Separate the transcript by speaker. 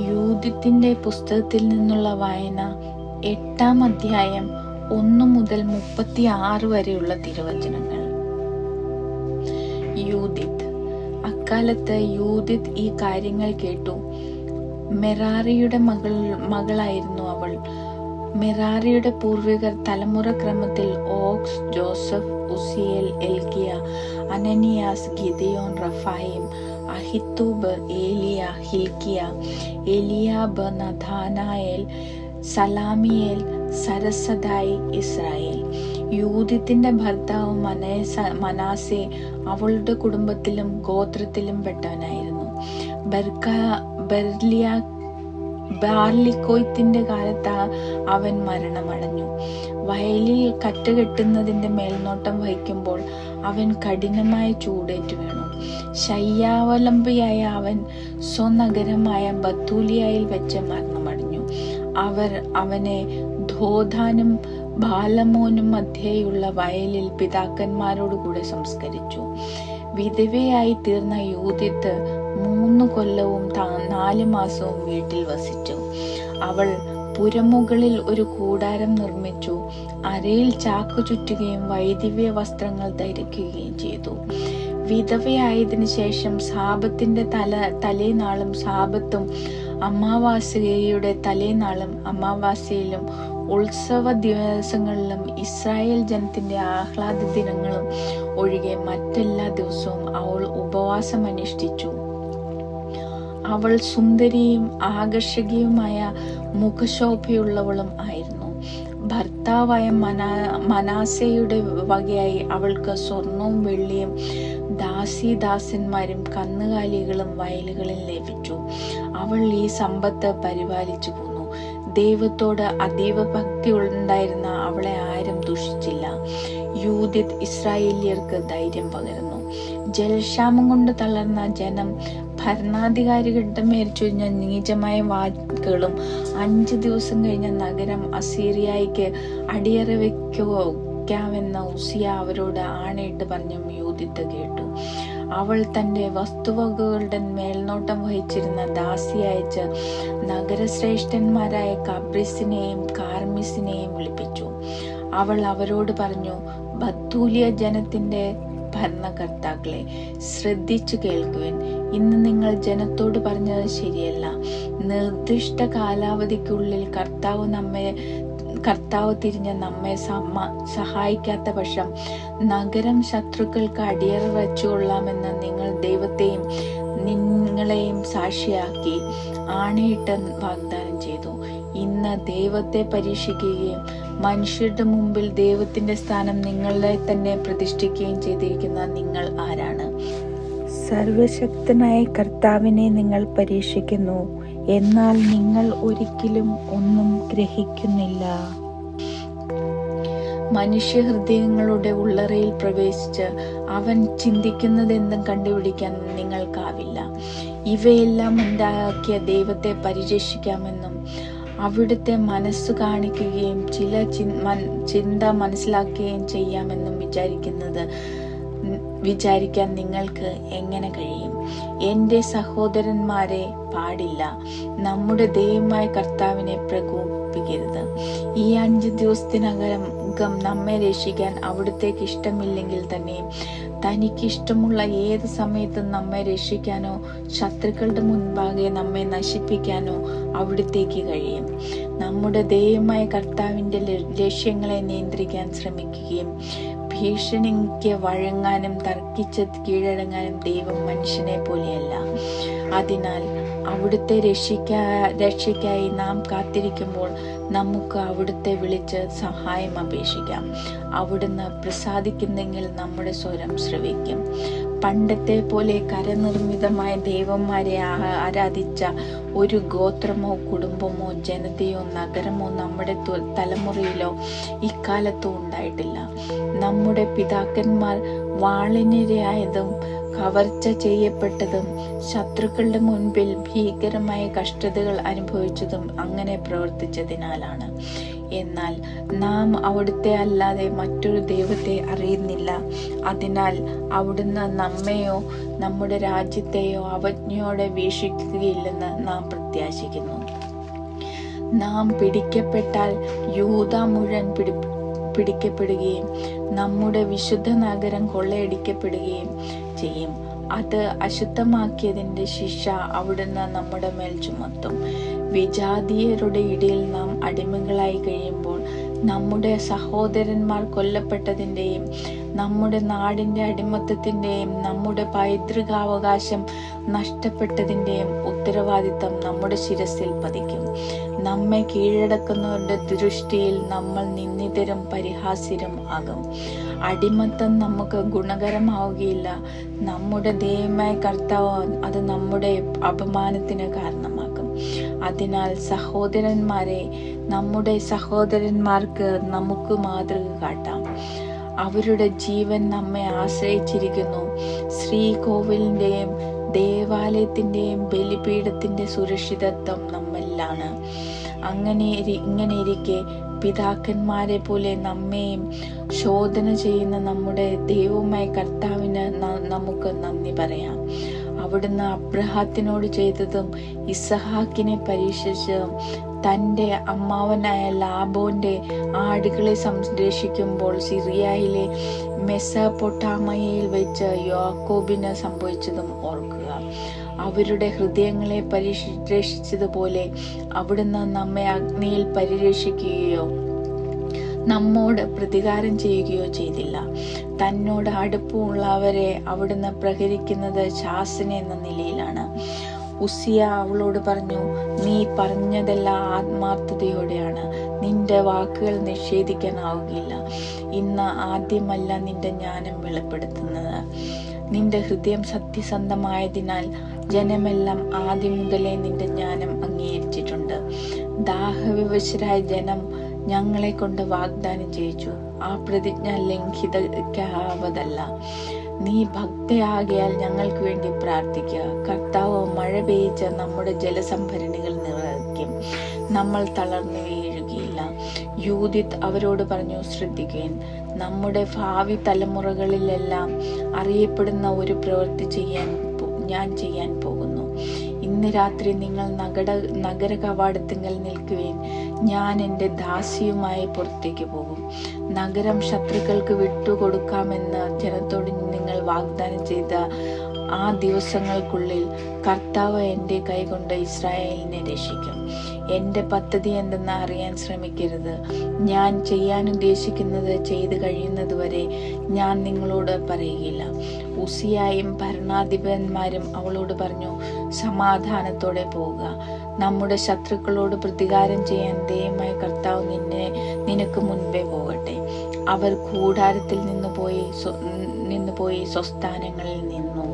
Speaker 1: യൂദിത്തിന്റെ പുസ്തകത്തിൽ നിന്നുള്ള വായന 8-ാം അധ്യായം 1 മുതൽ 36 വരെയുള്ള തിരുവചനങ്ങൾ. യൂദിത്ത്. അക്കാലത്ത് യൂദിത്ത് ഈ കാര്യങ്ങൾ കേട്ടു. മെറാറിയുടെ മകളായിരുന്നു അവൾ. മെറാറിയുടെ പൂർവികർ തലമുറ ക്രമത്തിൽ ഓക്സ്, ജോസഫ്, ഉസിയേൽ, എൽക്കിയ, അനനിയാസ്, ഗിദെയോൻ, റഫായിം, അഹിത്തൂബ്, ഏലിയ, ഹിൽക്കിയ, എലിയാബ്, നഥാനായേൽ, സലാമിയേൽ, സരസദായി, ഇസ്രായേൽ. യൂദിത്തിന്റെ ഭർത്താവ് മനാസെ അവളുടെ കുടുംബത്തിലും ഗോത്രത്തിലും പെട്ടവനായിരുന്നു. ബാർലിക്കോയത്തിന്റെ കാലത്ത് അവൻ മരണമടഞ്ഞു. വയലിൽ കറ്റുകെട്ടുന്നതിന്റെ മേൽനോട്ടം വഹിക്കുമ്പോൾ അവൻ കഠിനമായ ചൂടേറ്റു വീണു. ശയ്യാവലംബിയായ അവൻ സ്വനഗരമായ ബത്തൂലിയയിൽ വെച്ച് മരണമടഞ്ഞു. അവർ അവനെ ധോദാനും ബാലമോനും മധ്യേയുള്ള വയലിൽ പിതാക്കന്മാരോടുകൂടെ സംസ്കരിച്ചു. വിധവയായി തീർന്ന യൂദിത്ത് 3 കൊല്ലവും 4 മാസവും വീട്ടിൽ വസിച്ചു. അവൾ പുരമുകളിൽ ഒരു കൂടാരം നിർമ്മിച്ചു. അരയിൽ ചാക്കു ചുറ്റുകയും വൈദിവ്യ വസ്ത്രങ്ങൾ ധരിക്കുകയും ചെയ്തു. വിധവയായതിനു ശേഷം സാപത്തിന്റെ തലേനാളും സാപത്തും അമാവാസ്യയുടെ തലേനാളും അമാവാസ്യയിലും ഉത്സവ ദിവസങ്ങളിലും ഇസ്രായേൽ ജനത്തിന്റെ ആഹ്ലാദ ദിനങ്ങളും ഒഴികെ മറ്റെല്ലാ ദിവസവും അവൾ ഉപവാസം അനുഷ്ഠിച്ചു. അവൾ സുന്ദരിയും ആകർഷകീയമായ മുഖശോഭയുള്ളവളും ആയിരുന്നു. ഭർത്താവായ മനാസയുടെ വകയായി അവൾക്ക് സ്വർണവും വെള്ളിയും ദാസീദാസന്മാരും കന്നുകാലികളും വയലുകളിൽ ലഭിച്ചു. അവൾ ഈ സമ്പത്ത് പരിപാലിച്ചു പോന്നു. ദൈവത്തോട് അതീവ ഭക്തി ഉണ്ടായിരുന്ന അവളെ ആരും ദുഷിച്ചില്ല. യൂദിത്ത് ഇസ്രായേലിയർക്ക് ധൈര്യം പകരുന്നു. ജലക്ഷാമം കൊണ്ട് തളർന്ന ജനം ഭരണാധികാരികളുടെ മേൽ ചൊരിഞ്ഞ നീചമായ വാക്കുകളും 5 ദിവസം കഴിഞ്ഞ നഗരം അസീറിയയ്ക്ക് അടിയറ വെക്കാമെന്ന ഉസിയ അവരോട് ആണയിട്ട് പറഞ്ഞും യൂദിത്ത് കേട്ടു. അവൾ തന്റെ വസ്തുവകകളുടെ മേൽനോട്ടം വഹിച്ചിരുന്ന ദാസി അയച്ച് നഗരശ്രേഷ്ഠന്മാരായ കബ്രിസിനെയും കാർമിസിനെയും വിളിപ്പിച്ചു. അവൾ അവരോട് പറഞ്ഞു, ബത്തൂലിയ ജനത്തിന്റെ ഭരണകർത്താക്കളെ, ശ്രദ്ധിച്ചു കേൾക്കുവിൻ. ഇന്ന് നിങ്ങൾ ജനത്തോട് പറഞ്ഞത് ശരിയല്ല. നിർദ്ദിഷ്ട കാലാവധിക്കുള്ളിൽ കർത്താവ് തിരിഞ്ഞ് നമ്മെ സഹായിക്കാത്ത പക്ഷം നഗരം ശത്രുക്കൾക്ക് അടിയറ വെച്ചുകൊള്ളാമെന്ന് നിങ്ങൾ ദൈവത്തെയും നിങ്ങളെയും സാക്ഷിയാക്കി ആണയിട്ട് വാഗ്ദാനം ചെയ്തു. ഇന്ന് ദൈവത്തെ പരീക്ഷിക്കുകയും മനുഷ്യരുടെ മുമ്പിൽ ദൈവത്തിന്റെ സ്ഥാനം നിങ്ങളെ തന്നെ പ്രതിഷ്ഠിക്കുകയും ചെയ്തിരിക്കുന്ന നിങ്ങൾ ആരാണ്? സർവശക്തനായ കർത്താവിനെ നിങ്ങൾ പരീക്ഷിക്കുന്നു, എന്നാൽ നിങ്ങൾ ഒരിക്കലും ഒന്നും ഗ്രഹിക്കുന്നില്ല. മനുഷ്യഹൃദയങ്ങളുടെ ഉള്ളറയിൽ പ്രവേശിച്ച് അവൻ ചിന്തിക്കുന്നതെന്തും കണ്ടുപിടിക്കാൻ നിങ്ങൾക്കാവില്ല. ഇവയെല്ലാം ഉണ്ടാക്കിയ ദൈവത്തെ പരിരക്ഷിക്കാമെന്നും അവിടുത്തെ മനസ്സ് കാണിക്കുകയും ചില ചിന്ത മനസ്സിലാക്കുകയും ചെയ്യാമെന്നും വിചാരിക്കാൻ നിങ്ങൾക്ക് എങ്ങനെ കഴിയും? എൻ്റെ സഹോദരന്മാരെ, പാടില്ല. നമ്മുടെ ദൈവമായ കർത്താവിനെ പ്രകോപിപ്പിക്കരുത്. ഈ 5 ദിവസത്തിനകം നമ്മെ രക്ഷിക്കാൻ അവിടുത്തേക്ക് ഇഷ്ടമില്ലെങ്കിൽ തന്നെ തനിക്കിഷ്ടമുള്ള ഏത് സമയത്തും നമ്മെ രക്ഷിക്കാനോ ശത്രുക്കളുടെ മുൻപാകെ നമ്മെ നശിപ്പിക്കാനോ അവിടുത്തേക്ക് കഴിയും. നമ്മുടെ ദൈവമായ കർത്താവിൻ്റെ ലക്ഷ്യങ്ങളെ നിയന്ത്രിക്കാൻ ശ്രമിക്കുകയും ഭീഷണിക്ക് വഴങ്ങാനും തർക്കിച്ച് കീഴടങ്ങാനും ദൈവം മനുഷ്യനെ പോലെയല്ല. അതിനാൽ അവിടുത്തെ രക്ഷയ്ക്കായി നാം കാത്തിരിക്കുമ്പോൾ നമുക്ക് അവിടുത്തെ വിളിച്ച് സഹായം അപേക്ഷിക്കാം. അവിടുന്ന് പ്രസാദിക്കുന്നെങ്കിൽ നമ്മുടെ സ്വരം ശ്രവിക്കും. പണ്ടത്തെ പോലെ കരനിർമ്മിതമായ ദൈവന്മാരെ ആരാധിച്ച ഒരു ഗോത്രമോ കുടുംബമോ ജനതയോ നഗരമോ നമ്മുടെ തലമുറയിലോ ഇക്കാലത്തോ ഉണ്ടായിട്ടില്ല. നമ്മുടെ പിതാക്കന്മാർ വാളിനിരയായതും കവർച്ച ചെയ്യപ്പെട്ടതും ശത്രുക്കളുടെ മുൻപിൽ ഭീകരമായ കഷ്ടതകൾ അനുഭവിച്ചതും അങ്ങനെ പ്രവർത്തിച്ചതിനാലാണ്. എന്നാൽ നാം അവിടുത്തെ അല്ലാതെ മറ്റൊരു ദൈവത്തെ അറിയുന്നില്ല. അതിനാൽ അവിടുന്ന് നമ്മെയോ നമ്മുടെ രാജ്യത്തെയോ അവജ്ഞയോടെ വീക്ഷിക്കുകയില്ലെന്ന് നാം പ്രത്യാശിക്കുന്നു. നാം പിടിക്കപ്പെട്ടാൽ യൂദ മുഴുവൻ പിടിക്കപ്പെടുകയും നമ്മുടെ വിശുദ്ധ നഗരം കൊള്ളയടിക്കപ്പെടുകയും ചെയ്യും. അത് അശുദ്ധമാക്കിയതിന്റെ ശിക്ഷ അവിടുന്ന് നമ്മുടെ മേൽ ചുമത്തും. വിജാതീയരുടെ ഇടയിൽ നാം അടിമകളായി കഴിയുമ്പോൾ നമ്മുടെ സഹോദരന്മാർ കൊല്ലപ്പെട്ടതിൻ്റെയും നമ്മുടെ നാടിൻ്റെ അടിമത്തത്തിൻ്റെയും നമ്മുടെ പൈതൃകാവകാശം നഷ്ടപ്പെട്ടതിൻ്റെയും ഉത്തരവാദിത്തം നമ്മുടെ ശിരസിൽ പതിക്കും. നമ്മെ കീഴടക്കുന്നവരുടെ ദൃഷ്ടിയിൽ നമ്മൾ നിന്ദിതരും പരിഹാസ്യരും ആകും. അടിമത്തം നമുക്ക് ഗുണകരമാവുകയില്ല. നമ്മുടെ ദൈവമായ കർത്താവ് അത് നമ്മുടെ അപമാനത്തിന് കാരണമാക്കും. അതിനാൽ സഹോദരന്മാരെ, നമ്മുടെ സഹോദരന്മാർക്ക് നമുക്ക് മാതൃക കാട്ടാം. അവരുടെ ജീവൻ നമ്മെ ആശ്രയിച്ചിരിക്കുന്നു. ശ്രീകോവിലിന്റെയും ദേവാലയത്തിന്റെയും ബലിപീഠത്തിന്റെ സുരക്ഷിതത്വം നമ്മിലാണ്. ഇങ്ങനെയിരിക്കെ പിതാക്കന്മാരെ പോലെ നമ്മെയും ശോധന ചെയ്യുന്ന നമ്മുടെ ദൈവമായ കർത്താവിന് നമുക്ക് നന്ദി പറയാം. അവിടുന്ന് അബ്രഹാത്തിനോട് ചെയ്തതും ഇസഹാക്കിനെ പരീക്ഷിച്ചതും തൻ്റെ അമ്മാവനായ ലാബോന്റെ ആടുകളെ സംരക്ഷിക്കുമ്പോൾ സിറിയയിലെ മെസൊപ്പൊട്ടാമിയയിൽ വെച്ച് യാക്കോബിന് സംഭവിച്ചതും ഓർക്കുക. അവരുടെ ഹൃദയങ്ങളെ പരിരക്ഷിച്ചതുപോലെ അവിടുന്ന് നമ്മെ അഗ്നിയിൽ പരിരക്ഷിക്കുകയോ നമ്മോട് പ്രതികാരം ചെയ്യുകയോ ചെയ്തില്ല. തന്നോട് അടുപ്പമുള്ളവരെ അവിടുന്ന് പ്രഹരിക്കുന്നത് ശാസന എന്ന നിലയിലാണ്. ഉസിയ അവളോട് പറഞ്ഞു, നീ പറഞ്ഞതെല്ലാം ആത്മാർത്ഥതയോടെയാണ്. നിന്റെ വാക്കുകൾ നിഷേധിക്കാനാവുകയില്ല. ഇന്ന് ആദ്യമല്ല നിന്റെ ജ്ഞാനം വെളിപ്പെടുത്തുന്നത്. നിന്റെ ഹൃദയം സത്യസന്ധമായതിനാൽ ജനമെല്ലാം ആദ്യം മുതലേ നിന്റെ ജ്ഞാനം അംഗീകരിച്ചിട്ടുണ്ട്. ദാഹവിവശരായ ജനം ഞങ്ങളെ കൊണ്ട് വാഗ്ദാനം ചെയ്യിച്ചു. ആ പ്രതിജ്ഞ ലംഘിക്കാവതല്ല. നീ ഭക്തയാകിയാൽ ഞങ്ങൾക്ക് വേണ്ടി പ്രാർത്ഥിക്കുക. കർത്താവ് മഴ പെയ്ച്ച് നമ്മുടെ ജലസംഭരണികൾ നിറയ്ക്കും. നമ്മൾ തളർന്നു വീഴുകയില്ല. യൂദിത്ത് അവരോട് പറഞ്ഞു, ശ്രദ്ധിക്കുകൻ. നമ്മുടെ ഭാവി തലമുറകളിലെല്ലാം അറിയപ്പെടുന്ന ഒരു പ്രവൃത്തി ഞാൻ ചെയ്യാൻ പോകുന്നു. ഇന്ന് രാത്രി നിങ്ങൾ നഗര കവാടത്തിങ്കൽ നിൽക്കുവേൻ. ഞാൻ എൻ്റെ ദാസിയുമായി പുറത്തേക്ക് പോകും. നഗരം ശത്രുക്കൾക്ക് വിട്ടുകൊടുക്കാമെന്ന് ജനത്തോട് നിങ്ങൾ വാഗ്ദാനം ചെയ്ത ആ ദിവസങ്ങൾക്കുള്ളിൽ കർത്താവ് എൻ്റെ കൈകൊണ്ട് ഇസ്രായേലിനെ രക്ഷിക്കും. എൻ്റെ പദ്ധതി എന്തെന്ന് അറിയാൻ ശ്രമിക്കരുത്. ഞാൻ ചെയ്യാൻ ഉദ്ദേശിക്കുന്നത് ചെയ്തു കഴിയുന്നതുവരെ ഞാൻ നിങ്ങളോട് പറയുകയില്ല. ഉസിയായും ഭരണാധിപന്മാരും അവളോട് പറഞ്ഞു, സമാധാനത്തോടെ പോവുക. നമ്മുടെ ശത്രുക്കളോട് പ്രതികാരം ചെയ്യാൻ ദൈവമായ കർത്താവ് നിനക്ക് മുൻപേ പോകട്ടെ. അവർ കൂടാരത്തിൽ നിന്നുപോയി സ്വസ്ഥാനങ്ങളിൽ നിന്നു.